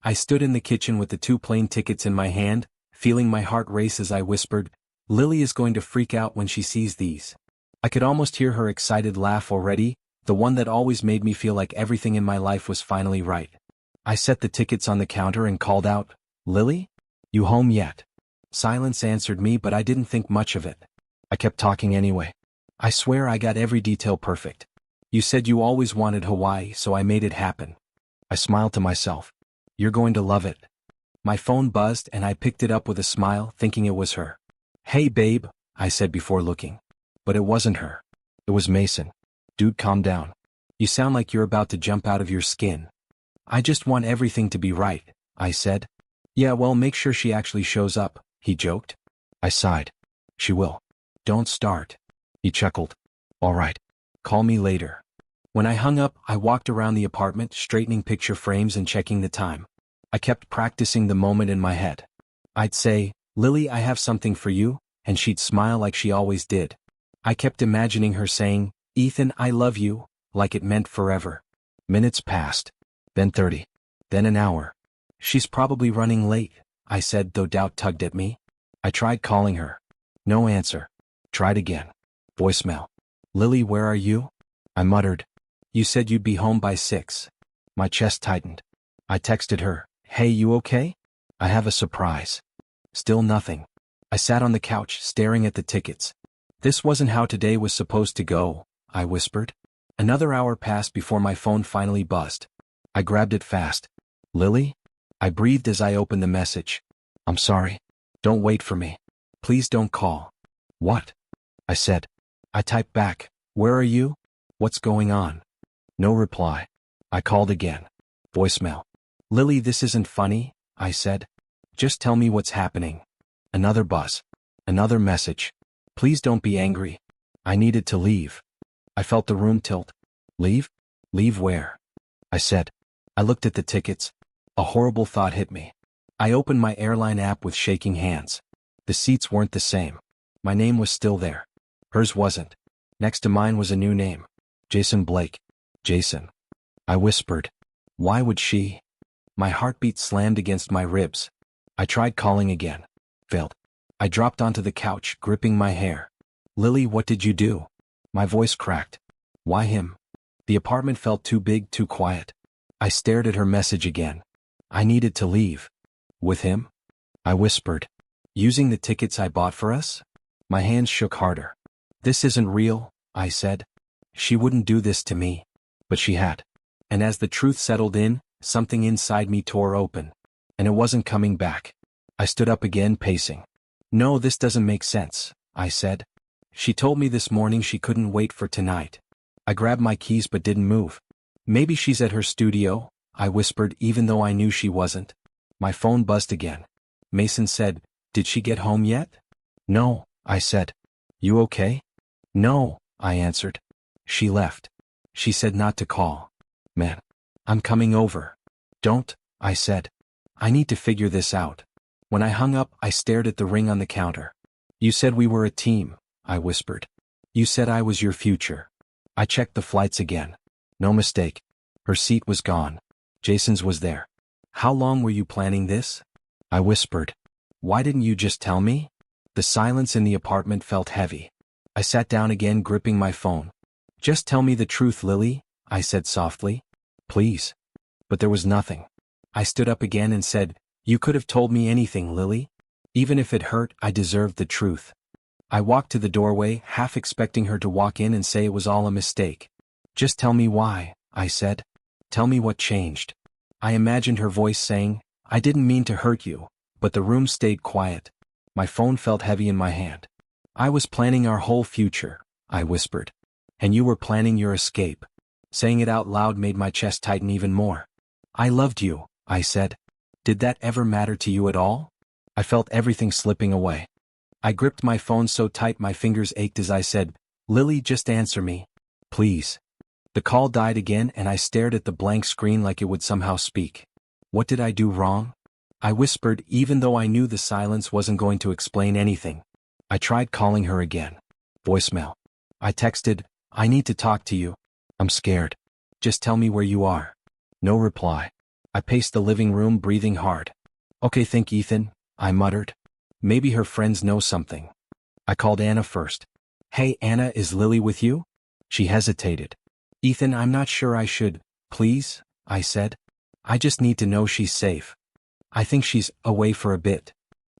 I stood in the kitchen with the 2 plane tickets in my hand, feeling my heart race as I whispered, "Lily is going to freak out when she sees these." I could almost hear her excited laugh already, the one that always made me feel like everything in my life was finally right. I set the tickets on the counter and called out, "Lily? You home yet?" Silence answered me, but I didn't think much of it. I kept talking anyway. "I swear I got every detail perfect. You said you always wanted Hawaii, so I made it happen." I smiled to myself. "You're going to love it." My phone buzzed and I picked it up with a smile, thinking it was her. "Hey babe," I said before looking. But it wasn't her. It was Mason. "Dude, calm down. You sound like you're about to jump out of your skin." "I just want everything to be right," I said. "Yeah, well, make sure she actually shows up," he joked. I sighed. "She will." "Don't start." He chuckled. "All right. Call me later." When I hung up, I walked around the apartment, straightening picture frames and checking the time. I kept practicing the moment in my head. I'd say, "Lily, I have something for you," and she'd smile like she always did. I kept imagining her saying, "Ethan, I love you," like it meant forever. Minutes passed. Then 30. Then an hour. "She's probably running late," I said, though doubt tugged at me. I tried calling her. No answer. Tried again. Voicemail. "Lily, where are you?" I muttered. "You said you'd be home by 6. My chest tightened. I texted her, "Hey, you okay? I have a surprise." Still nothing. I sat on the couch, staring at the tickets. "This wasn't how today was supposed to go," I whispered. Another hour passed before my phone finally buzzed. I grabbed it fast. "Lily?" I breathed as I opened the message. "I'm sorry. Don't wait for me. Please don't call." "What?" I said. I typed back, "Where are you? What's going on?" No reply. I called again. Voicemail. "Lily, this isn't funny," I said. "Just tell me what's happening." Another buzz. Another message. "Please don't be angry. I needed to leave." I felt the room tilt. "Leave? Leave where?" I said. I looked at the tickets. A horrible thought hit me. I opened my airline app with shaking hands. The seats weren't the same. My name was still there. Hers wasn't. Next to mine was a new name. Jason Blake. Jason. I whispered. Why would she? My heartbeat slammed against my ribs. I tried calling again. Failed. I dropped onto the couch, gripping my hair. "Lily, what did you do?" My voice cracked. "Why him?" The apartment felt too big, too quiet. I stared at her message again. I needed to leave. "With him?" I whispered. "Using the tickets I bought for us?" My hands shook harder. "This isn't real," I said. "She wouldn't do this to me." But she had. And as the truth settled in, something inside me tore open. And it wasn't coming back. I stood up again, pacing. "No, this doesn't make sense," I said. "She told me this morning she couldn't wait for tonight." I grabbed my keys but didn't move. "Maybe she's at her studio," I whispered, even though I knew she wasn't. My phone buzzed again. Mason said, "Did she get home yet?" "No," I said. "You okay?" "No," I answered. "She left. She said not to call." "Man, I'm coming over." "Don't," I said. "I need to figure this out." When I hung up, I stared at the ring on the counter. "You said we were a team," I whispered. "You said I was your future." I checked the flights again. No mistake. Her seat was gone. Jason's was there. "How long were you planning this?" I whispered. "Why didn't you just tell me?" The silence in the apartment felt heavy. I sat down again, gripping my phone. "Just tell me the truth, Lily," I said softly. "Please." But there was nothing. I stood up again and said, "You could have told me anything, Lily. Even if it hurt, I deserved the truth." I walked to the doorway, half expecting her to walk in and say it was all a mistake. "Just tell me why," I said. "Tell me what changed." I imagined her voice saying, "I didn't mean to hurt you," but the room stayed quiet. My phone felt heavy in my hand. "I was planning our whole future," I whispered. "And you were planning your escape." Saying it out loud made my chest tighten even more. "I loved you," I said. "Did that ever matter to you at all?" I felt everything slipping away. I gripped my phone so tight my fingers ached as I said, "Lily, just answer me. Please." The call died again and I stared at the blank screen like it would somehow speak. "What did I do wrong?" I whispered, even though I knew the silence wasn't going to explain anything. I tried calling her again. Voicemail. I texted, "I need to talk to you. I'm scared. Just tell me where you are." No reply. I paced the living room, breathing hard. Okay, think Ethan, I muttered. Maybe her friends know something. I called Anna first. Hey Anna, is Lily with you? She hesitated. Ethan, I'm not sure I should, please, I said. I just need to know she's safe. I think she's away for a bit.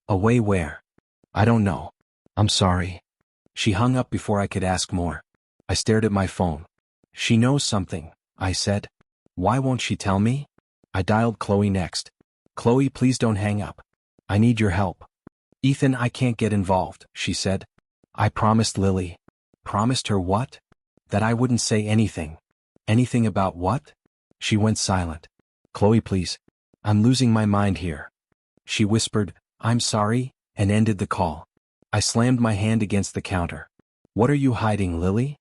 Away where? I don't know. I'm sorry. She hung up before I could ask more. I stared at my phone. She knows something, I said. Why won't she tell me? I dialed Chloe next. Chloe, please don't hang up. I need your help. Ethan, I can't get involved, she said. I promised Lily. Promised her what? That I wouldn't say anything. Anything about what? She went silent. Chloe, please. I'm losing my mind here. She whispered, I'm sorry, and ended the call. I slammed my hand against the counter. What are you hiding, Lily?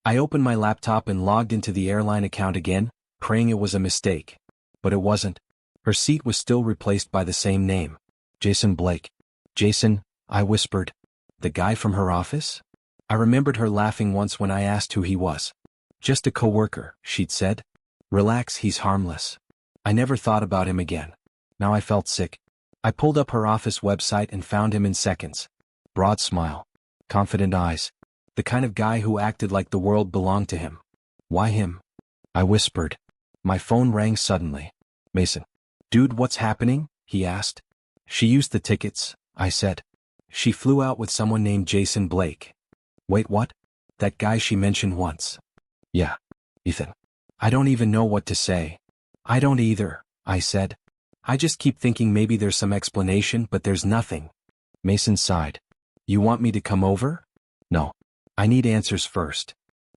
I opened my laptop and logged into the airline account again, praying it was a mistake. But it wasn't. Her seat was still replaced by the same name. Jason Blake. Jason, I whispered. The guy from her office? I remembered her laughing once when I asked who he was. Just a coworker, she'd said. Relax, he's harmless. I never thought about him again. Now I felt sick. I pulled up her office website and found him in seconds. Broad smile. Confident eyes. The kind of guy who acted like the world belonged to him. Why him? I whispered. My phone rang suddenly. Mason. Dude, what's happening? He asked. She used the tickets, I said. She flew out with someone named Jason Blake. Wait, what? That guy she mentioned once. Yeah. Ethan. I don't even know what to say. I don't either, I said. I just keep thinking maybe there's some explanation, but there's nothing. Mason sighed. You want me to come over? No. I need answers first.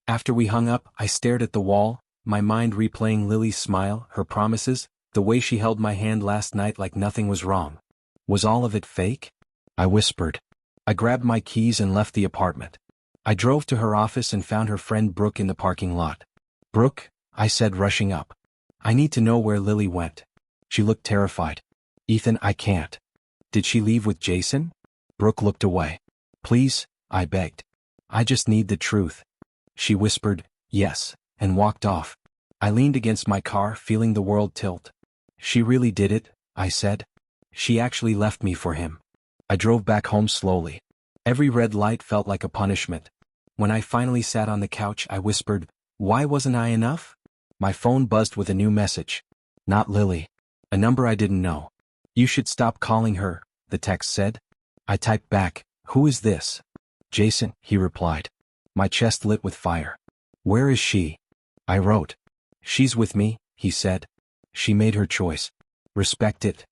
After we hung up, I stared at the wall, my mind replaying Lily's smile, her promises, the way she held my hand last night like nothing was wrong. Was all of it fake? I whispered. I grabbed my keys and left the apartment. I drove to her office and found her friend Brooke in the parking lot. Brooke, I said, rushing up. I need to know where Lily went. She looked terrified. Ethan, I can't. Did she leave with Jason? Brooke looked away. Please, I begged. I just need the truth. She whispered, yes, and walked off. I leaned against my car, feeling the world tilt. She really did it, I said. She actually left me for him. I drove back home slowly. Every red light felt like a punishment. When I finally sat on the couch, I whispered, why wasn't I enough? My phone buzzed with a new message. Not Lily. A number I didn't know. You should stop calling her, the text said. I typed back, who is this? Jason, he replied. My chest lit with fire. Where is she? I wrote. She's with me, he said. She made her choice. Respect it.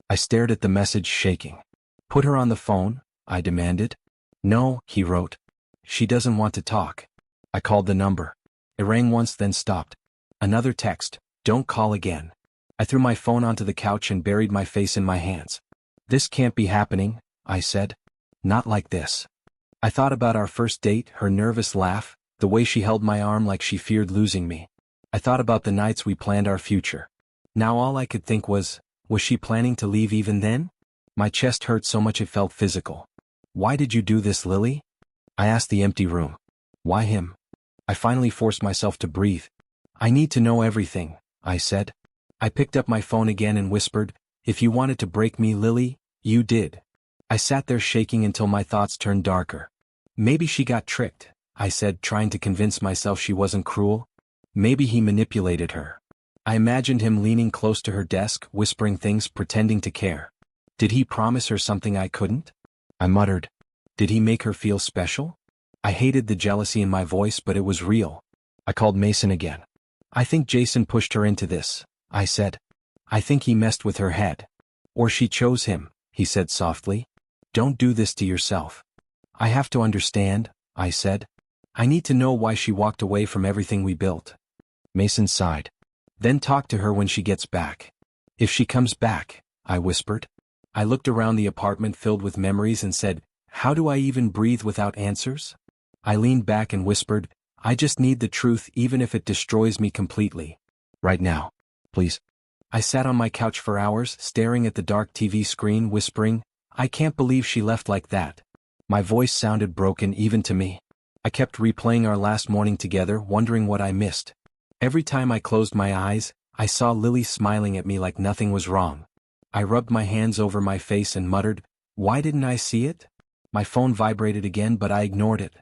I stared at the message, shaking. Put her on the phone, I demanded. No, he wrote. She doesn't want to talk. I called the number. It rang once, then stopped. Another text, don't call again. I threw my phone onto the couch and buried my face in my hands. This can't be happening, I said. Not like this. I thought about our first date, her nervous laugh, the way she held my arm like she feared losing me. I thought about the nights we planned our future. Now all I could think was she planning to leave even then? My chest hurt so much it felt physical. Why did you do this, Lily? I asked the empty room. Why him? I finally forced myself to breathe. I need to know everything, I said. I picked up my phone again and whispered, if you wanted to break me, Lily, you did. I sat there shaking until my thoughts turned darker. Maybe she got tricked, I said, trying to convince myself she wasn't cruel. Maybe he manipulated her. I imagined him leaning close to her desk, whispering things, pretending to care. Did he promise her something I couldn't? I muttered. Did he make her feel special? I hated the jealousy in my voice, but it was real. I called Mason again. I think Jason pushed her into this, I said. I think he messed with her head. Or she chose him, he said softly. Don't do this to yourself. I have to understand, I said. I need to know why she walked away from everything we built. Mason sighed. Then talk to her when she gets back. If she comes back, I whispered. I looked around the apartment filled with memories and said, how do I even breathe without answers? I leaned back and whispered, I just need the truth even if it destroys me completely. Right now. Please. I sat on my couch for hours, staring at the dark TV screen, whispering, I can't believe she left like that. My voice sounded broken even to me. I kept replaying our last morning together, wondering what I missed. Every time I closed my eyes, I saw Lily smiling at me like nothing was wrong. I rubbed my hands over my face and muttered, "Why didn't I see it?" My phone vibrated again, but I ignored it.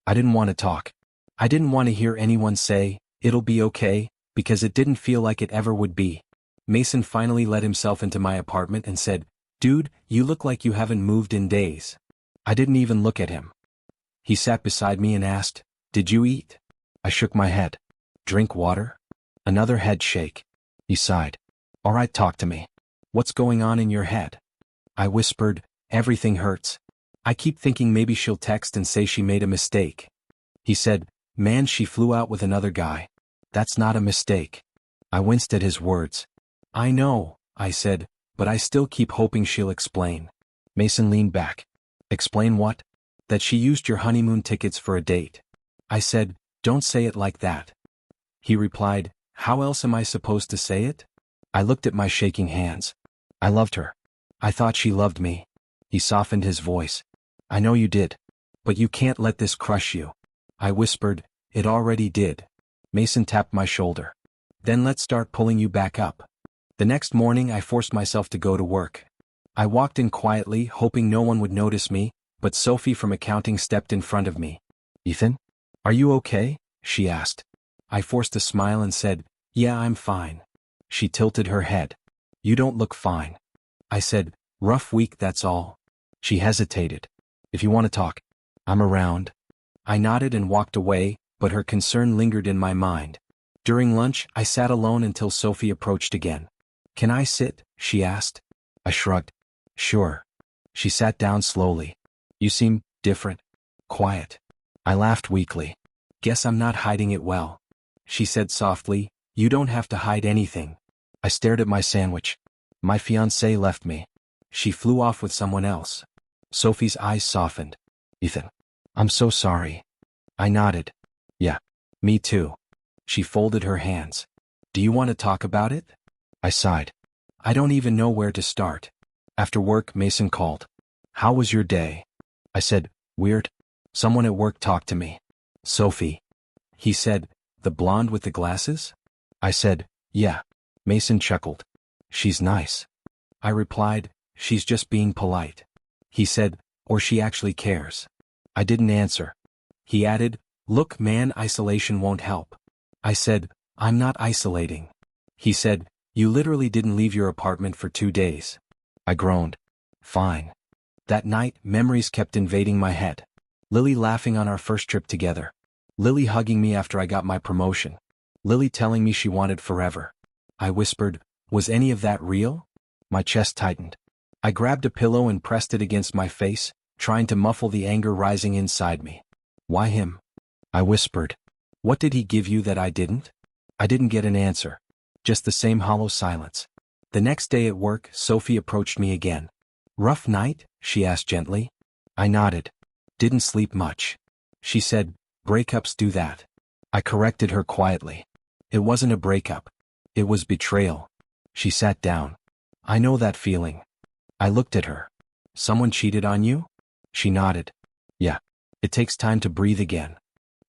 I didn't want to talk. I didn't want to hear anyone say, "It'll be okay," because it didn't feel like it ever would be. Mason finally let himself into my apartment and said, "Dude, you look like you haven't moved in days." I didn't even look at him. He sat beside me and asked, "Did you eat?" I shook my head. "Drink water?" Another head shake. He sighed. "All right, talk to me. What's going on in your head?" I whispered, "Everything hurts. I keep thinking maybe she'll text and say she made a mistake." He said, "Man, she flew out with another guy. That's not a mistake." I winced at his words. "I know," I said, "but I still keep hoping she'll explain." Mason leaned back. "Explain what?" "That she used your honeymoon tickets for a date." I said, "Don't say it like that." He replied, "How else am I supposed to say it?" I looked at my shaking hands. "I loved her. I thought she loved me." He softened his voice. "I know you did. But you can't let this crush you." I whispered, "It already did." Mason tapped my shoulder. "Then let's start pulling you back up." The next morning I forced myself to go to work. I walked in quietly, hoping no one would notice me, but Sophie from accounting stepped in front of me. "Ethan? Are you okay?" she asked. I forced a smile and said, "Yeah, I'm fine." She tilted her head. "You don't look fine." I said, "Rough week, that's all." She hesitated. "If you want to talk, I'm around." I nodded and walked away, but her concern lingered in my mind. During lunch, I sat alone until Sophie approached again. "Can I sit?" she asked. I shrugged. "Sure." She sat down slowly. "You seem different. Quiet." I laughed weakly. "Guess I'm not hiding it well." She said softly, "You don't have to hide anything." I stared at my sandwich. My fiancée left me. She flew off with someone else. Sophie's eyes softened. "Ethan, I'm so sorry." I nodded. "Yeah, me too." She folded her hands. "Do you want to talk about it?" I sighed. "I don't even know where to start." After work, Mason called. "How was your day?" I said, "Weird. Someone at work talked to me." "Sophie." He said, "The blonde with the glasses?" I said, "Yeah." Mason chuckled. "She's nice." I replied, "She's just being polite." He said, "Or she actually cares." I didn't answer. He added, "Look, man, isolation won't help." I said, "I'm not isolating." He said, "You literally didn't leave your apartment for 2 days." I groaned. "Fine." That night, memories kept invading my head. Lily laughing on our first trip together. Lily hugging me after I got my promotion. Lily telling me she wanted forever. I whispered, "Was any of that real?" My chest tightened. I grabbed a pillow and pressed it against my face, trying to muffle the anger rising inside me. "Why him?" I whispered. "What did he give you that I didn't?" I didn't get an answer. Just the same hollow silence. The next day at work, Sophie approached me again. "Rough night?" she asked gently. I nodded. "Didn't sleep much." She said, "Breakups do that." I corrected her quietly. "It wasn't a breakup. It was betrayal." She sat down. "I know that feeling." I looked at her. "Someone cheated on you?" She nodded. "Yeah. It takes time to breathe again."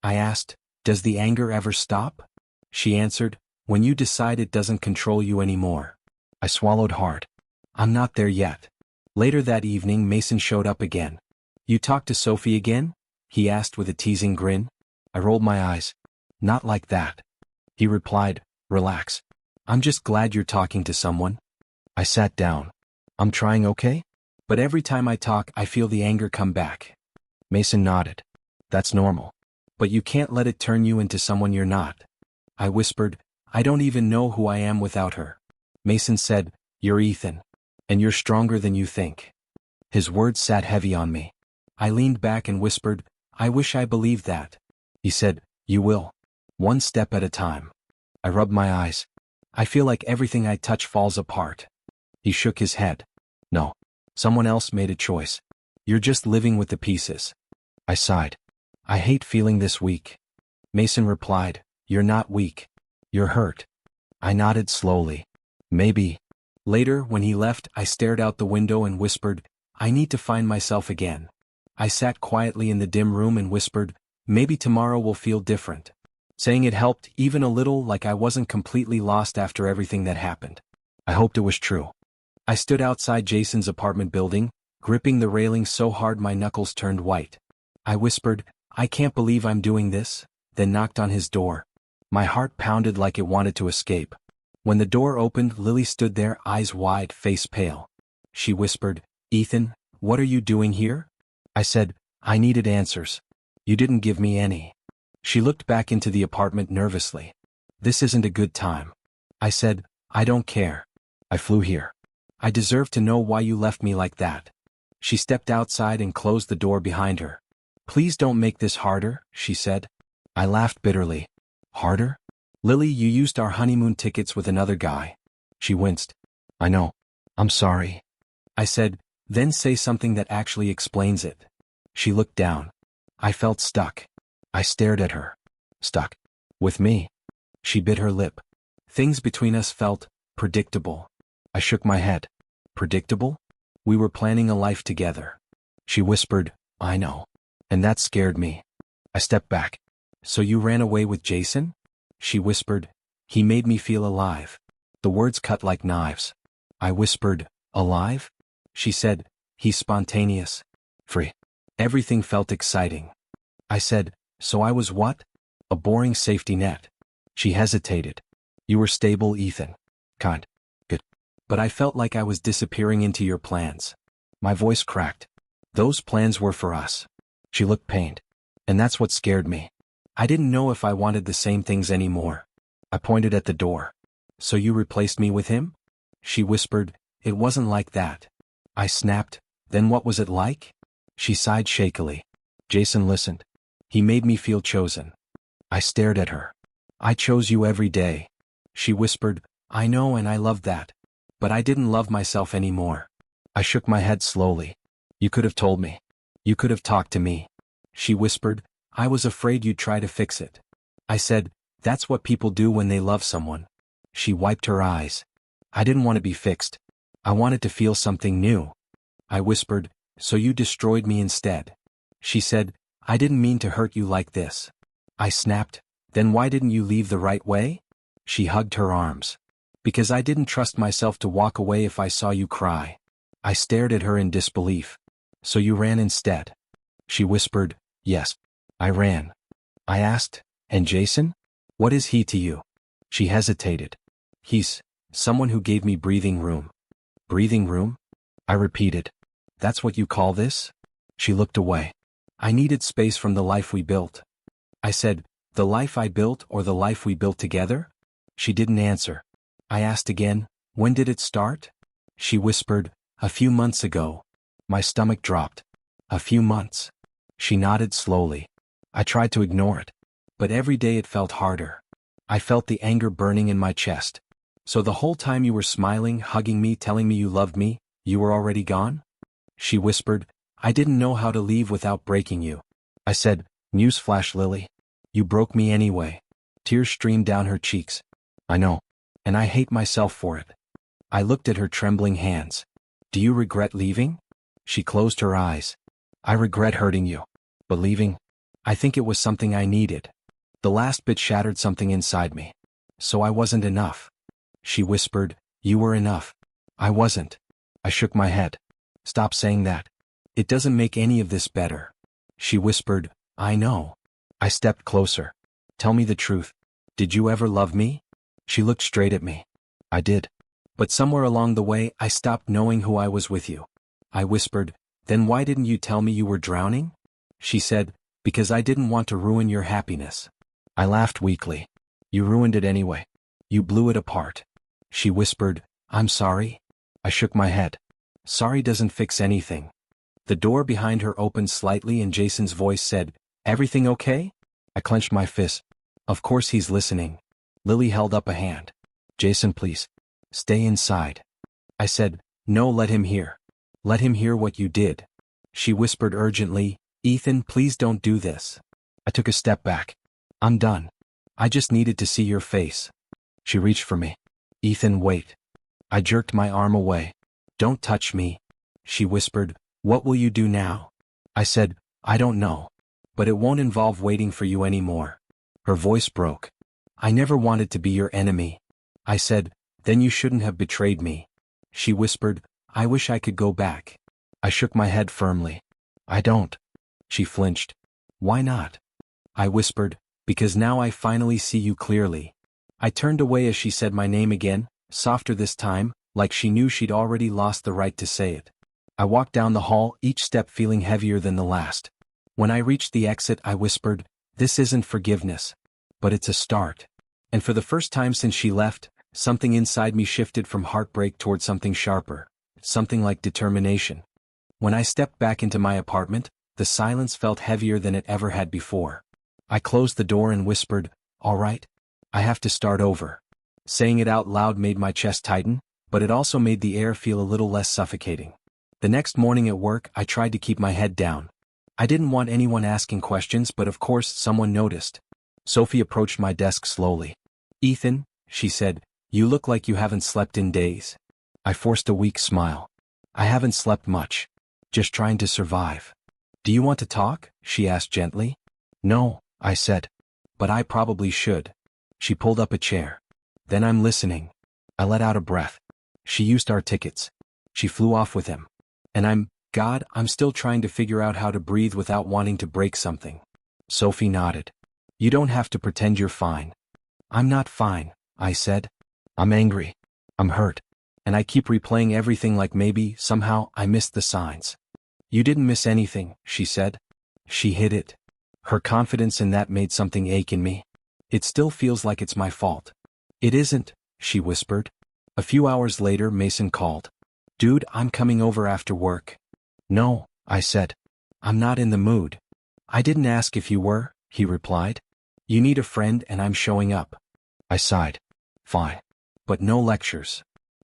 I asked, "Does the anger ever stop?" She answered, "When you decide it doesn't control you anymore." I swallowed hard. "I'm not there yet." Later that evening, Mason showed up again. "You talked to Sophie again?" he asked with a teasing grin. I rolled my eyes. "Not like that." He replied, "Relax. I'm just glad you're talking to someone." I sat down. "I'm trying, okay? But every time I talk, I feel the anger come back." Mason nodded. "That's normal. But you can't let it turn you into someone you're not." I whispered, "I don't even know who I am without her." Mason said, "You're Ethan. And you're stronger than you think." His words sat heavy on me. I leaned back and whispered, "I wish I believed that." He said, "You will. One step at a time." I rubbed my eyes. "I feel like everything I touch falls apart." He shook his head. "No. Someone else made a choice. You're just living with the pieces." I sighed. "I hate feeling this weak." Mason replied, "You're not weak. You're hurt." I nodded slowly. "Maybe." Later, when he left, I stared out the window and whispered, "I need to find myself again." I sat quietly in the dim room and whispered, "Maybe tomorrow will feel different." saying it helped even a little, like I wasn't completely lost after everything that happened. I hoped it was true. I stood outside Jason's apartment building, gripping the railing so hard my knuckles turned white. I whispered, "I can't believe I'm doing this," then knocked on his door. My heart pounded like it wanted to escape. When the door opened, Lily stood there, eyes wide, face pale. She whispered, "Ethan, what are you doing here?" I said, "I needed answers. You didn't give me any." She looked back into the apartment nervously. "This isn't a good time." I said, "I don't care. I flew here. I deserve to know why you left me like that." She stepped outside and closed the door behind her. "Please don't make this harder," she said. I laughed bitterly. "Harder? Lily, you used our honeymoon tickets with another guy." She winced. "I know. I'm sorry." I said, "Then say something that actually explains it." She looked down. I felt stuck. I stared at her. Stuck. With me. She bit her lip. Things between us felt predictable. I shook my head. Predictable? We were planning a life together. She whispered, "I know." And that scared me. I stepped back. "So you ran away with Jason?" She whispered, "He made me feel alive." The words cut like knives. I whispered, "Alive?" She said, "He's spontaneous. Free." Everything felt exciting. I said, "So I was what?" "A boring safety net." She hesitated. "You were stable, Ethan. Kind. Good. But I felt like I was disappearing into your plans." My voice cracked. "Those plans were for us." She looked pained. And that's what scared me. I didn't know if I wanted the same things anymore. I pointed at the door. "So you replaced me with him?" She whispered, "It wasn't like that." I snapped, "Then what was it like?" She sighed shakily. "Jason listened. He made me feel chosen." I stared at her. "I chose you every day." She whispered, "I know, and I loved that. But I didn't love myself anymore." I shook my head slowly. "You could have told me. You could have talked to me." She whispered, "I was afraid you'd try to fix it." I said, "That's what people do when they love someone." She wiped her eyes. "I didn't want to be fixed. I wanted to feel something new." I whispered, "So you destroyed me instead." She said, "I didn't mean to hurt you like this." I snapped, "Then why didn't you leave the right way?" She hugged her arms. "Because I didn't trust myself to walk away if I saw you cry." I stared at her in disbelief. "So you ran instead?" She whispered, "Yes. I ran." I asked, "And Jason? What is he to you?" She hesitated. "He's someone who gave me breathing room." "Breathing room?" I repeated. "That's what you call this?" She looked away. "I needed space from the life we built." I said, "The life I built or the life we built together?" She didn't answer. I asked again, "When did it start?" She whispered, "A few months ago." My stomach dropped. "A few months." She nodded slowly. I tried to ignore it. But every day it felt harder. I felt the anger burning in my chest. "So the whole time you were smiling, hugging me, telling me you loved me, you were already gone?" She whispered, "I didn't know how to leave without breaking you." I said, "Newsflash, Lily. You broke me anyway." Tears streamed down her cheeks. "I know. And I hate myself for it." I looked at her trembling hands. "Do you regret leaving?" She closed her eyes. "I regret hurting you. But leaving? I think it was something I needed." The last bit shattered something inside me. "So I wasn't enough." She whispered, "You were enough." "I wasn't." I shook my head. "Stop saying that. It doesn't make any of this better." She whispered, "I know." I stepped closer. "Tell me the truth. Did you ever love me?" She looked straight at me. "I did. But somewhere along the way I stopped knowing who I was with you." I whispered, "Then why didn't you tell me you were drowning?" She said, "Because I didn't want to ruin your happiness." I laughed weakly. "You ruined it anyway. You blew it apart." She whispered, "I'm sorry." I shook my head. "Sorry doesn't fix anything." The door behind her opened slightly and Jason's voice said, "Everything okay?" I clenched my fist. Of course he's listening. Lily held up a hand. "Jason, please. Stay inside." I said, "No, let him hear. Let him hear what you did." She whispered urgently, "Ethan, please don't do this." I took a step back. "I'm done. I just needed to see your face." She reached for me. "Ethan, wait." I jerked my arm away. "Don't touch me." She whispered, "What will you do now?" I said, "I don't know. But it won't involve waiting for you anymore." Her voice broke. I never wanted to be your enemy. I said, then you shouldn't have betrayed me. She whispered, I wish I could go back. I shook my head firmly. I don't. She flinched. Why not? I whispered, because now I finally see you clearly. I turned away as she said my name again, softer this time, like she knew she'd already lost the right to say it. I walked down the hall, each step feeling heavier than the last. When I reached the exit, I whispered, this isn't forgiveness. But it's a start. And for the first time since she left, something inside me shifted from heartbreak toward something sharper, something like determination. When I stepped back into my apartment, the silence felt heavier than it ever had before. I closed the door and whispered, all right, I have to start over. Saying it out loud made my chest tighten, but it also made the air feel a little less suffocating. The next morning at work, I tried to keep my head down. I didn't want anyone asking questions, but of course someone noticed. Sophie approached my desk slowly. Ethan, she said, you look like you haven't slept in days. I forced a weak smile. I haven't slept much. Just trying to survive. Do you want to talk? She asked gently. No, I said. But I probably should. She pulled up a chair. Then I'm listening. I let out a breath. She used our tickets. She flew off with him. And I'm still trying to figure out how to breathe without wanting to break something. Sophie nodded. You don't have to pretend you're fine. I'm not fine, I said. I'm angry. I'm hurt. And I keep replaying everything like maybe, somehow, I missed the signs. You didn't miss anything, she said. She hid it. Her confidence in that made something ache in me. It still feels like it's my fault. It isn't, she whispered. A few hours later, Mason called. Dude, I'm coming over after work. No, I said. I'm not in the mood. I didn't ask if you were, he replied. You need a friend and I'm showing up. I sighed. Fine. But no lectures.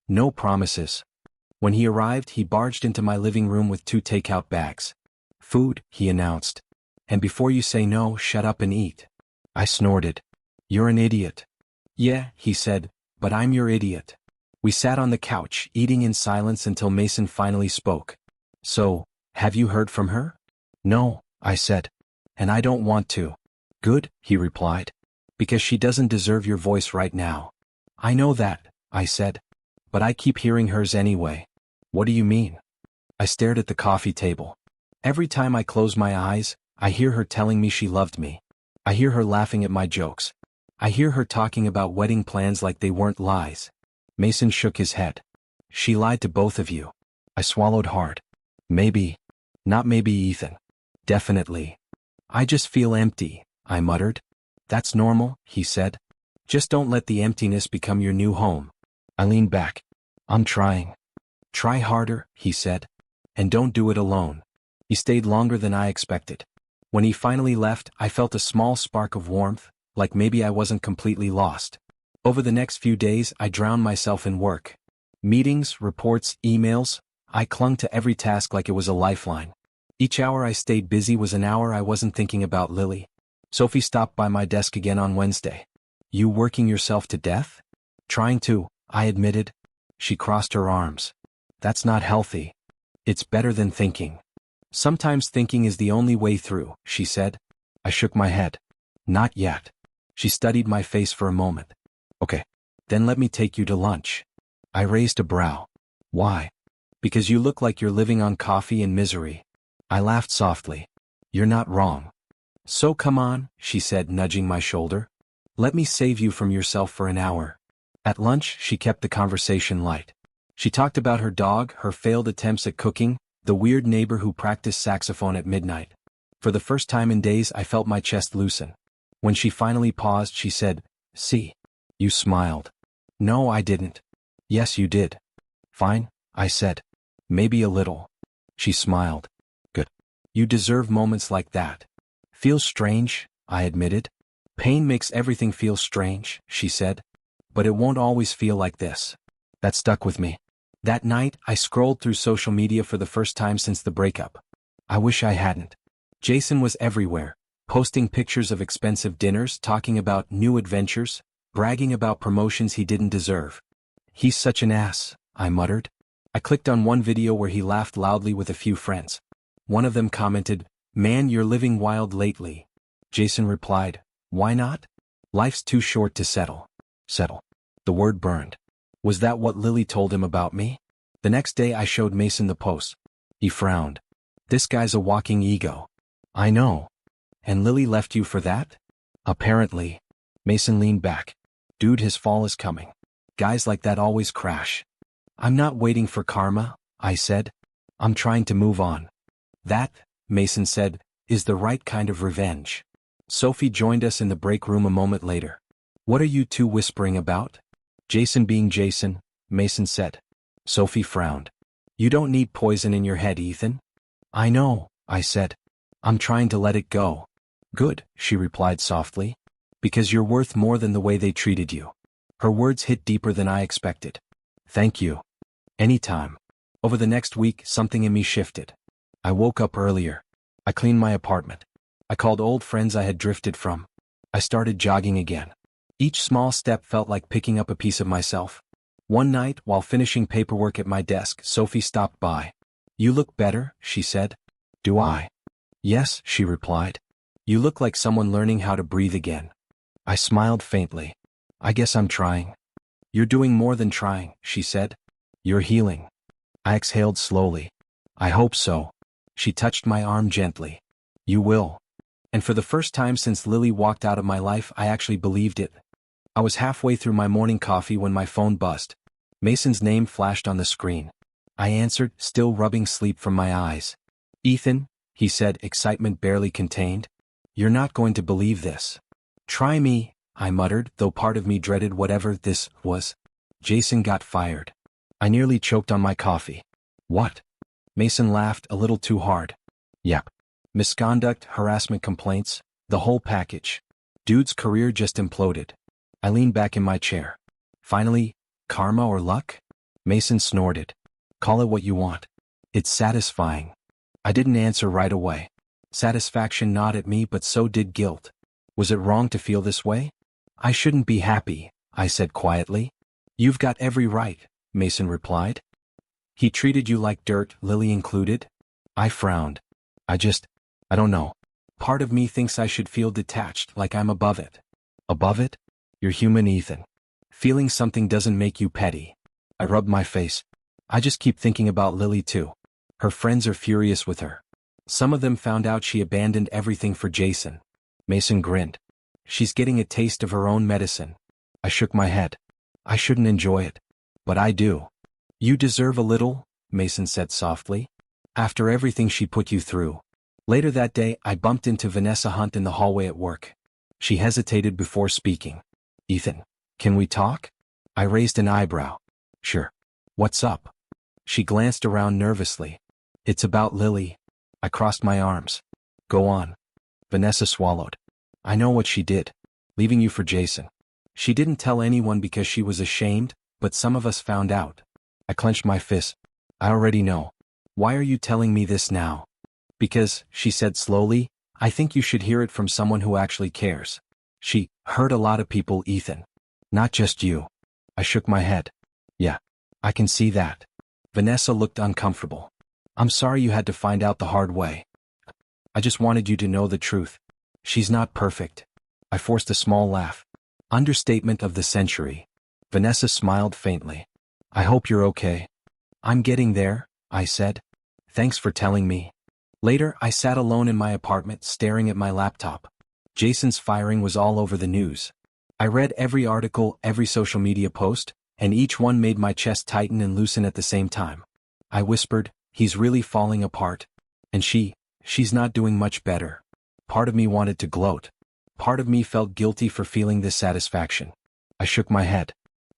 No promises. When he arrived, he barged into my living room with 2 takeout bags. Food, he announced. And before you say no, shut up and eat. I snorted. You're an idiot. Yeah, he said, but I'm your idiot. We sat on the couch, eating in silence until Mason finally spoke. So, have you heard from her? No, I said. And I don't want to. Good, he replied. Because she doesn't deserve your voice right now. I know that, I said. But I keep hearing hers anyway. What do you mean? I stared at the coffee table. Every time I close my eyes, I hear her telling me she loved me. I hear her laughing at my jokes. I hear her talking about wedding plans like they weren't lies. Mason shook his head. She lied to both of you. I swallowed hard. Maybe. Not maybe, Ethan. Definitely. I just feel empty, I muttered. That's normal, he said. Just don't let the emptiness become your new home. I leaned back. I'm trying. Try harder, he said. And don't do it alone. He stayed longer than I expected. When he finally left, I felt a small spark of warmth, like maybe I wasn't completely lost. Over the next few days, I drowned myself in work. Meetings, reports, emails. I clung to every task like it was a lifeline. Each hour I stayed busy was an hour I wasn't thinking about Lily. Sophie stopped by my desk again on Wednesday. You working yourself to death? Trying to, I admitted. She crossed her arms. That's not healthy. It's better than thinking. Sometimes thinking is the only way through, she said. I shook my head. Not yet. She studied my face for a moment. Okay. Then let me take you to lunch. I raised a brow. Why? Because you look like you're living on coffee and misery. I laughed softly. You're not wrong. So come on, she said, nudging my shoulder. Let me save you from yourself for an hour. At lunch, she kept the conversation light. She talked about her dog, her failed attempts at cooking, the weird neighbor who practiced saxophone at midnight. For the first time in days, I felt my chest loosen. When she finally paused, she said, See. You smiled. No, I didn't. Yes, you did. Fine, I said. Maybe a little. She smiled. Good. You deserve moments like that. Feels strange, I admitted. Pain makes everything feel strange, she said. But it won't always feel like this. That stuck with me. That night, I scrolled through social media for the first time since the breakup. I wish I hadn't. Jason was everywhere, posting pictures of expensive dinners, talking about new adventures, bragging about promotions he didn't deserve. He's such an ass, I muttered. I clicked on one video where he laughed loudly with a few friends. One of them commented, Man, you're living wild lately. Jason replied, Why not? Life's too short to settle. Settle. The word burned. Was that what Lily told him about me? The next day I showed Mason the post. He frowned. This guy's a walking ego. I know. And Lily left you for that? Apparently. Mason leaned back. Dude, his fall is coming. Guys like that always crash. I'm not waiting for karma, I said. I'm trying to move on. That, Mason said, is the right kind of revenge. Sophie joined us in the break room a moment later. What are you two whispering about? Jason being Jason, Mason said. Sophie frowned. You don't need poison in your head, Ethan. I know, I said. I'm trying to let it go. Good, she replied softly. Because you're worth more than the way they treated you. Her words hit deeper than I expected. Thank you. Anytime. Over the next week, something in me shifted. I woke up earlier. I cleaned my apartment. I called old friends I had drifted from. I started jogging again. Each small step felt like picking up a piece of myself. One night, while finishing paperwork at my desk, Sophie stopped by. You look better, she said. Do I? Yes, she replied. You look like someone learning how to breathe again. I smiled faintly. I guess I'm trying. You're doing more than trying, she said. You're healing. I exhaled slowly. I hope so. She touched my arm gently. You will. And for the first time since Lily walked out of my life, I actually believed it. I was halfway through my morning coffee when my phone buzzed. Mason's name flashed on the screen. I answered, still rubbing sleep from my eyes. Ethan, he said, excitement barely contained. You're not going to believe this. Try me, I muttered, though part of me dreaded whatever this was. Jason got fired. I nearly choked on my coffee. What? Mason laughed a little too hard. Yep. Misconduct, harassment complaints, the whole package. Dude's career just imploded. I leaned back in my chair. Finally, karma or luck? Mason snorted. Call it what you want. It's satisfying. I didn't answer right away. Satisfaction gnawed at me, but so did guilt. Was it wrong to feel this way? I shouldn't be happy, I said quietly. You've got every right, Mason replied. He treated you like dirt, Lily included? I frowned. I don't know. Part of me thinks I should feel detached, like I'm above it. Above it? You're human, Ethan. Feeling something doesn't make you petty. I rubbed my face. I just keep thinking about Lily too. Her friends are furious with her. Some of them found out she abandoned everything for Jason. Mason grinned. She's getting a taste of her own medicine. I shook my head. I shouldn't enjoy it. But I do. You deserve a little, Mason said softly. After everything she put you through. Later that day, I bumped into Vanessa Hunt in the hallway at work. She hesitated before speaking. Ethan, can we talk? I raised an eyebrow. Sure. What's up? She glanced around nervously. It's about Lily. I crossed my arms. Go on. Vanessa swallowed. I know what she did. Leaving you for Jason. She didn't tell anyone because she was ashamed, but some of us found out. I clenched my fist. I already know. Why are you telling me this now? Because, she said slowly, I think you should hear it from someone who actually cares. She hurt a lot of people, Ethan. Not just you. I shook my head. Yeah, I can see that. Vanessa looked uncomfortable. I'm sorry you had to find out the hard way. I just wanted you to know the truth. She's not perfect. I forced a small laugh. Understatement of the century. Vanessa smiled faintly. I hope you're okay. I'm getting there, I said. Thanks for telling me. Later, I sat alone in my apartment staring at my laptop. Jason's firing was all over the news. I read every article, every social media post, and each one made my chest tighten and loosen at the same time. I whispered, he's really falling apart. And she's not doing much better. Part of me wanted to gloat. Part of me felt guilty for feeling this satisfaction. I shook my head.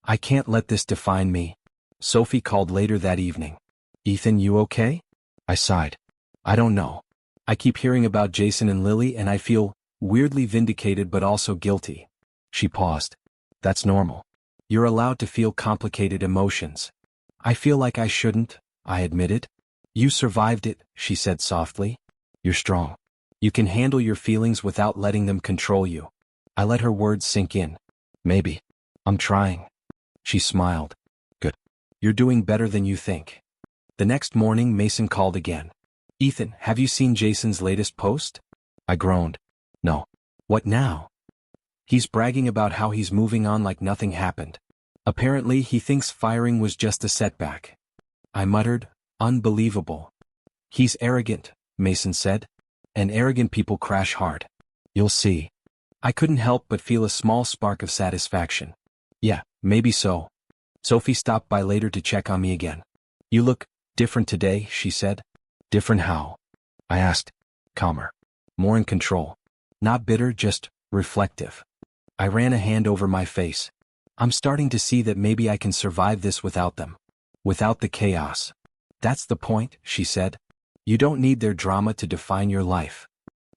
I can't let this define me. Sophie called later that evening. Ethan, you okay? I sighed. I don't know. I keep hearing about Jason and Lily and I feel weirdly vindicated but also guilty. She paused. That's normal. You're allowed to feel complicated emotions. I feel like I shouldn't, I admitted. You survived it, she said softly. You're strong. You can handle your feelings without letting them control you. I let her words sink in. Maybe. I'm trying. She smiled. Good. You're doing better than you think. The next morning, Mason called again. Ethan, have you seen Jason's latest post? I groaned. No. What now? He's bragging about how he's moving on like nothing happened. Apparently he thinks firing was just a setback. I muttered, unbelievable. He's arrogant, Mason said. And arrogant people crash hard. You'll see. I couldn't help but feel a small spark of satisfaction. Yeah, maybe so. Sophie stopped by later to check on me again. You look different today, she said. Different how? I asked. Calmer. More in control. Not bitter, just reflective. I ran a hand over my face. I'm starting to see that maybe I can survive this without them. Without the chaos. That's the point, she said. You don't need their drama to define your life.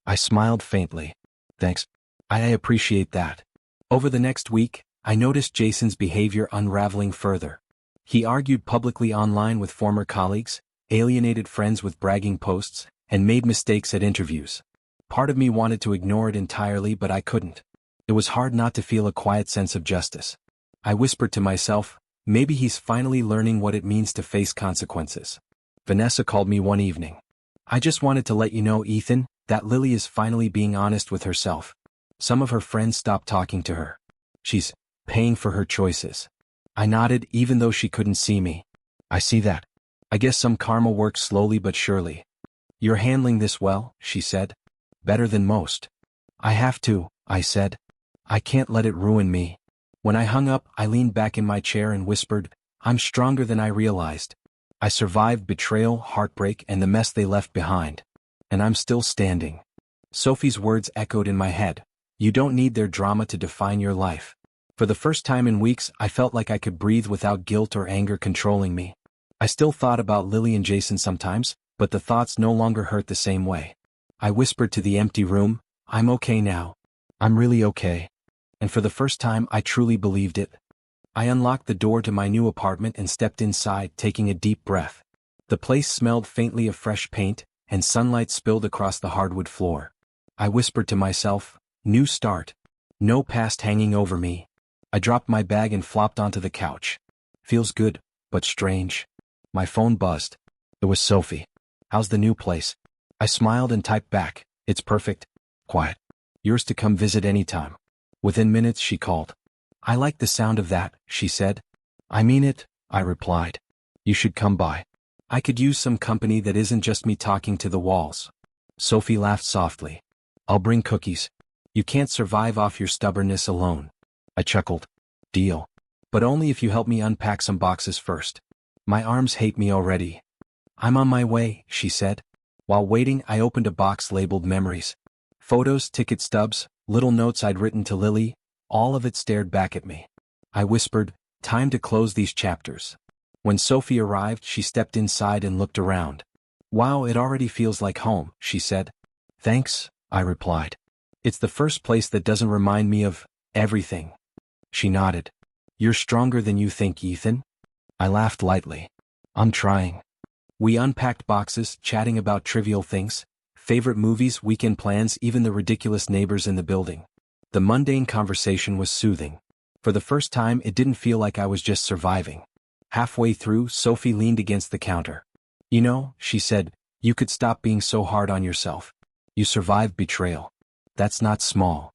I smiled faintly. Thanks. I appreciate that. Over the next week, I noticed Jason's behavior unraveling further. He argued publicly online with former colleagues, alienated friends with bragging posts, and made mistakes at interviews. Part of me wanted to ignore it entirely, but I couldn't. It was hard not to feel a quiet sense of justice. I whispered to myself, maybe he's finally learning what it means to face consequences. Vanessa called me one evening. I just wanted to let you know, Ethan, that Lily is finally being honest with herself. Some of her friends stopped talking to her. She's paying for her choices. I nodded even though she couldn't see me. I see that. I guess some karma works slowly but surely. You're handling this well, she said. Better than most. I have to, I said. I can't let it ruin me. When I hung up, I leaned back in my chair and whispered, I'm stronger than I realized. I survived betrayal, heartbreak, and the mess they left behind. And I'm still standing. Sophie's words echoed in my head. You don't need their drama to define your life. For the first time in weeks, I felt like I could breathe without guilt or anger controlling me. I still thought about Lily and Jason sometimes, but the thoughts no longer hurt the same way. I whispered to the empty room, I'm okay now. I'm really okay. And for the first time, I truly believed it. I unlocked the door to my new apartment and stepped inside, taking a deep breath. The place smelled faintly of fresh paint, and sunlight spilled across the hardwood floor. I whispered to myself, new start. No past hanging over me. I dropped my bag and flopped onto the couch. Feels good, but strange. My phone buzzed. It was Sophie. How's the new place? I smiled and typed back, it's perfect. Quiet. Yours to come visit anytime. Within minutes she called. I like the sound of that, she said. I mean it, I replied. You should come by. I could use some company that isn't just me talking to the walls. Sophie laughed softly. I'll bring cookies. You can't survive off your stubbornness alone. I chuckled. Deal. But only if you help me unpack some boxes first. My arms hate me already. I'm on my way, she said. While waiting, I opened a box labeled memories. Photos, ticket stubs, little notes I'd written to Lily, all of it stared back at me. I whispered, time to close these chapters. When Sophie arrived, she stepped inside and looked around. Wow, it already feels like home, she said. Thanks, I replied. It's the first place that doesn't remind me of everything. She nodded. You're stronger than you think, Ethan. I laughed lightly. I'm trying. We unpacked boxes, chatting about trivial things, favorite movies, weekend plans, even the ridiculous neighbors in the building. The mundane conversation was soothing. For the first time, it didn't feel like I was just surviving. Halfway through, Sophie leaned against the counter. You know, she said, you could stop being so hard on yourself. You survived betrayal. That's not small.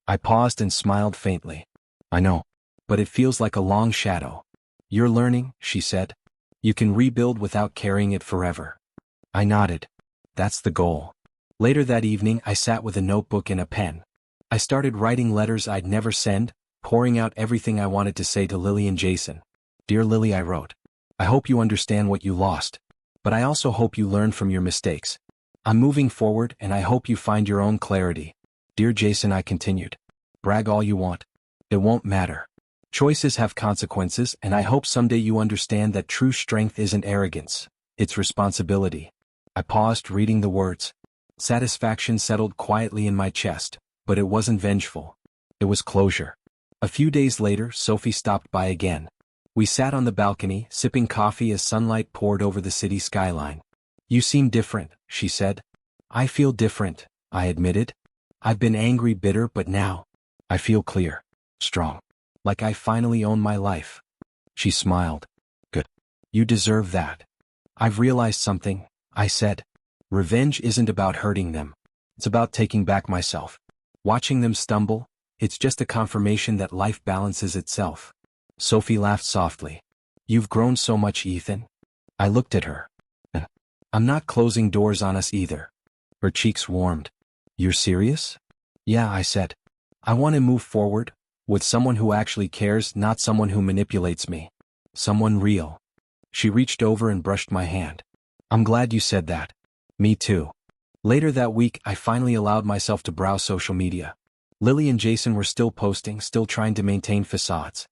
I paused and smiled faintly. I know. But it feels like a long shadow. You're learning, she said. You can rebuild without carrying it forever. I nodded. That's the goal. Later that evening, I sat with a notebook and a pen. I started writing letters I'd never send, pouring out everything I wanted to say to Lily and Jason. Dear Lily, I wrote. I hope you understand what you lost. But I also hope you learn from your mistakes. I'm moving forward and I hope you find your own clarity. Dear Jason, I continued. Brag all you want. It won't matter. Choices have consequences, and I hope someday you understand that true strength isn't arrogance, it's responsibility. I paused, reading the words. Satisfaction settled quietly in my chest, but it wasn't vengeful. It was closure. A few days later, Sophie stopped by again. We sat on the balcony, sipping coffee as sunlight poured over the city skyline. You seem different, she said. I feel different, I admitted. I've been angry, bitter, but now I feel clear, strong. Like I finally own my life. She smiled. Good. You deserve that. I've realized something, I said. Revenge isn't about hurting them. It's about taking back myself. Watching them stumble, it's just a confirmation that life balances itself. Sophie laughed softly. You've grown so much, Ethan. I looked at her. I'm not closing doors on us either. Her cheeks warmed. You're serious? Yeah, I said. I want to move forward, with someone who actually cares, not someone who manipulates me. Someone real. She reached over and brushed my hand. I'm glad you said that. Me too. Later that week, I finally allowed myself to browse social media. Lily and Jason were still posting, still trying to maintain facades.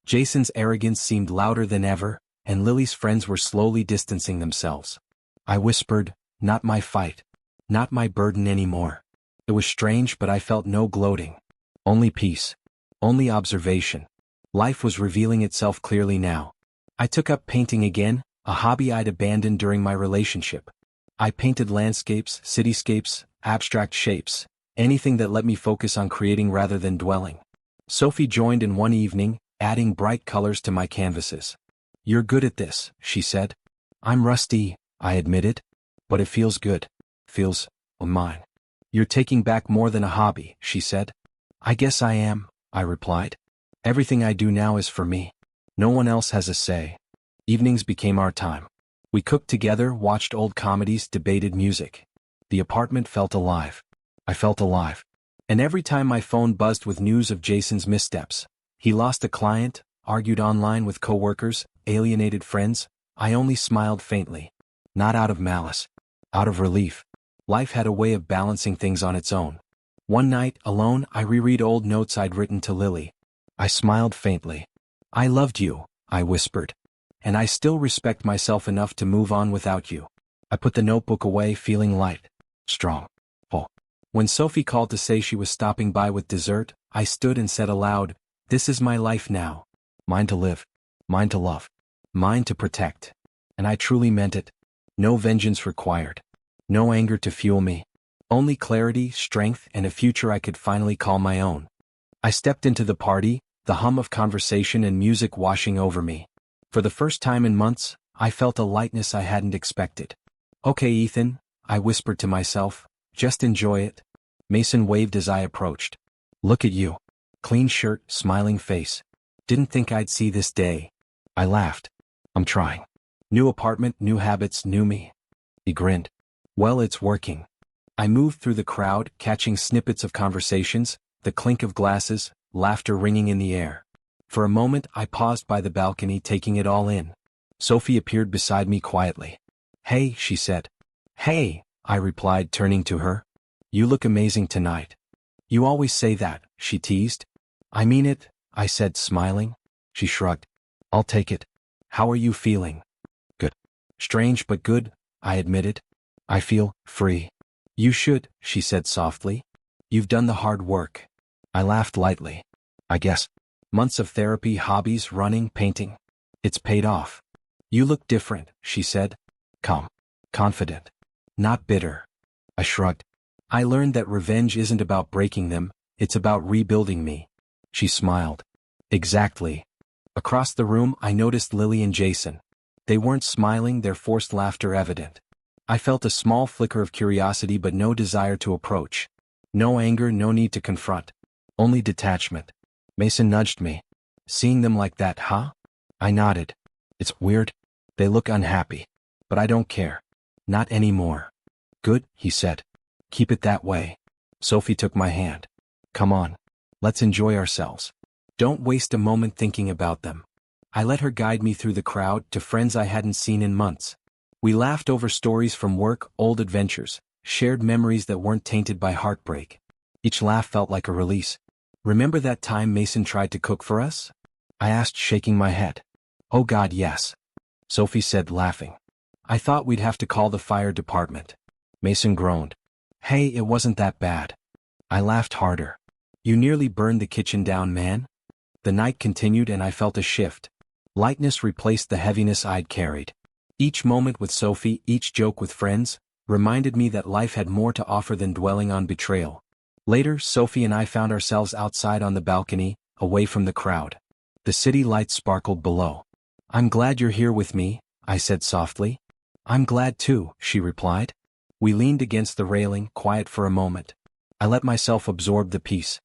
Jason's arrogance seemed louder than ever, and Lily's friends were slowly distancing themselves. I whispered, not my fight. Not my burden anymore. It was strange, but I felt no gloating. Only peace. Only observation. Life was revealing itself clearly now. I took up painting again, a hobby I'd abandoned during my relationship. I painted landscapes, cityscapes, abstract shapes, anything that let me focus on creating rather than dwelling. Sophie joined in one evening, adding bright colors to my canvases. You're good at this, she said. I'm rusty, I admitted. But it feels good. Feels, mine. You're taking back more than a hobby, she said. I guess I am, I replied. Everything I do now is for me. No one else has a say. Evenings became our time. We cooked together, watched old comedies, debated music. The apartment felt alive. I felt alive. And every time my phone buzzed with news of Jason's missteps, he lost a client, argued online with coworkers, alienated friends, I only smiled faintly. Not out of malice. Out of relief. Life had a way of balancing things on its own. One night, alone, I reread old notes I'd written to Lily. I smiled faintly. I loved you, I whispered. And I still respect myself enough to move on without you. I put the notebook away, feeling light. Strong. Oh. When Sophie called to say she was stopping by with dessert, I stood and said aloud, this is my life now. Mine to live. Mine to love. Mine to protect. And I truly meant it. No vengeance required. No anger to fuel me. Only clarity, strength, and a future I could finally call my own. I stepped into the party, the hum of conversation and music washing over me. For the first time in months, I felt a lightness I hadn't expected. Okay, Ethan, I whispered to myself, just enjoy it. Mason waved as I approached. Look at you. Clean shirt, smiling face. Didn't think I'd see this day. I laughed. I'm trying. New apartment, new habits, new me. He grinned. Well, it's working. I moved through the crowd, catching snippets of conversations, the clink of glasses, laughter ringing in the air. For a moment, I paused by the balcony, taking it all in. Sophie appeared beside me quietly. Hey, she said. Hey, I replied, turning to her. You look amazing tonight. You always say that, she teased. I mean it, I said, smiling. She shrugged. I'll take it. How are you feeling? Good. Strange but good, I admitted. I feel free. You should, she said softly. You've done the hard work. I laughed lightly. I guess. Months of therapy, hobbies, running, painting. It's paid off. You look different, she said. Calm. Confident. Not bitter. I shrugged. I learned that revenge isn't about breaking them, it's about rebuilding me. She smiled. Exactly. Across the room, I noticed Lily and Jason. They weren't smiling, their forced laughter evident. I felt a small flicker of curiosity but no desire to approach. No anger, no need to confront. Only detachment. Mason nudged me. Seeing them like that, huh? I nodded. It's weird. They look unhappy. But I don't care. Not anymore. Good, he said. Keep it that way. Sophie took my hand. Come on. Let's enjoy ourselves. Don't waste a moment thinking about them. I let her guide me through the crowd to friends I hadn't seen in months. We laughed over stories from work, old adventures, shared memories that weren't tainted by heartbreak. Each laugh felt like a release. Remember that time Mason tried to cook for us? I asked, shaking my head. Oh God, yes. Sophie said, laughing. I thought we'd have to call the fire department. Mason groaned. Hey, it wasn't that bad. I laughed harder. You nearly burned the kitchen down, man. The night continued and I felt a shift. Lightness replaced the heaviness I'd carried. Each moment with Sophie, each joke with friends, reminded me that life had more to offer than dwelling on betrayal. Later, Sophie and I found ourselves outside on the balcony, away from the crowd. The city lights sparkled below. I'm glad you're here with me, I said softly. I'm glad too, she replied. We leaned against the railing, quiet for a moment. I let myself absorb the peace.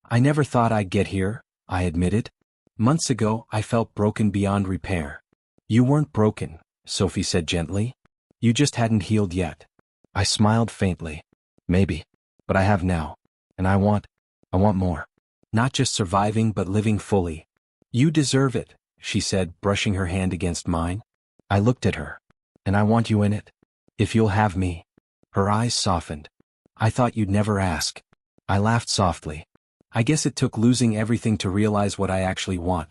I never thought I'd get here, I admitted. Months ago, I felt broken beyond repair. You weren't broken, Sophie said gently. You just hadn't healed yet. I smiled faintly. Maybe. But I have now. And I want more. Not just surviving but living fully. You deserve it, she said, brushing her hand against mine. I looked at her. And I want you in it. If you'll have me. Her eyes softened. I thought you'd never ask. I laughed softly. I guess it took losing everything to realize what I actually want.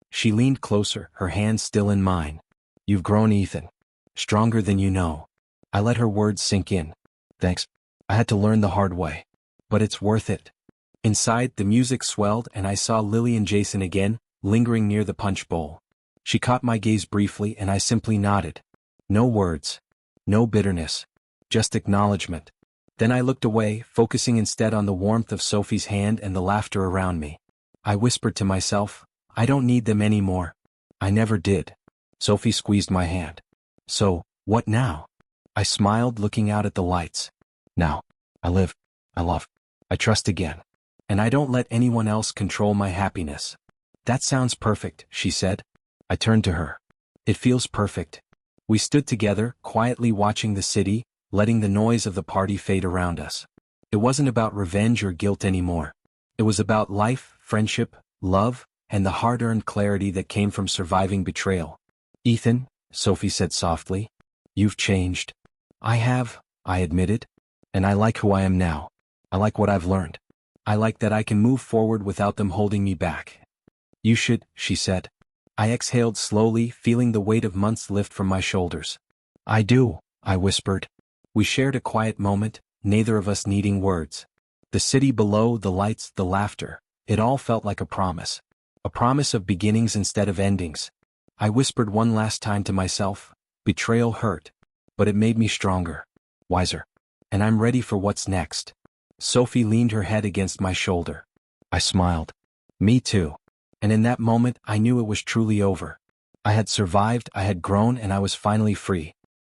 She leaned closer, her hand still in mine. You've grown, Ethan. Stronger than you know. I let her words sink in. Thanks. I had to learn the hard way. But it's worth it. Inside, the music swelled and I saw Lily and Jason again, lingering near the punch bowl. She caught my gaze briefly and I simply nodded. No words. No bitterness. Just acknowledgement. Then I looked away, focusing instead on the warmth of Sophie's hand and the laughter around me. I whispered to myself, I don't need them anymore. I never did. Sophie squeezed my hand. So, what now? I smiled, looking out at the lights. Now, I live, I love, I trust again. And I don't let anyone else control my happiness. That sounds perfect, she said. I turned to her. It feels perfect. We stood together, quietly watching the city, letting the noise of the party fade around us. It wasn't about revenge or guilt anymore. It was about life, friendship, love, and the hard-earned clarity that came from surviving betrayal. Ethan, Sophie said softly, you've changed. I have, I admitted. And I like who I am now. I like what I've learned. I like that I can move forward without them holding me back. You should, she said. I exhaled slowly, feeling the weight of months lift from my shoulders. I do, I whispered. We shared a quiet moment, neither of us needing words. The city below, the lights, the laughter, it all felt like a promise. A promise of beginnings instead of endings. I whispered one last time to myself, betrayal hurt, but it made me stronger, wiser. And I'm ready for what's next. Sophie leaned her head against my shoulder. I smiled. Me too. And in that moment, I knew it was truly over. I had survived, I had grown, and I was finally free.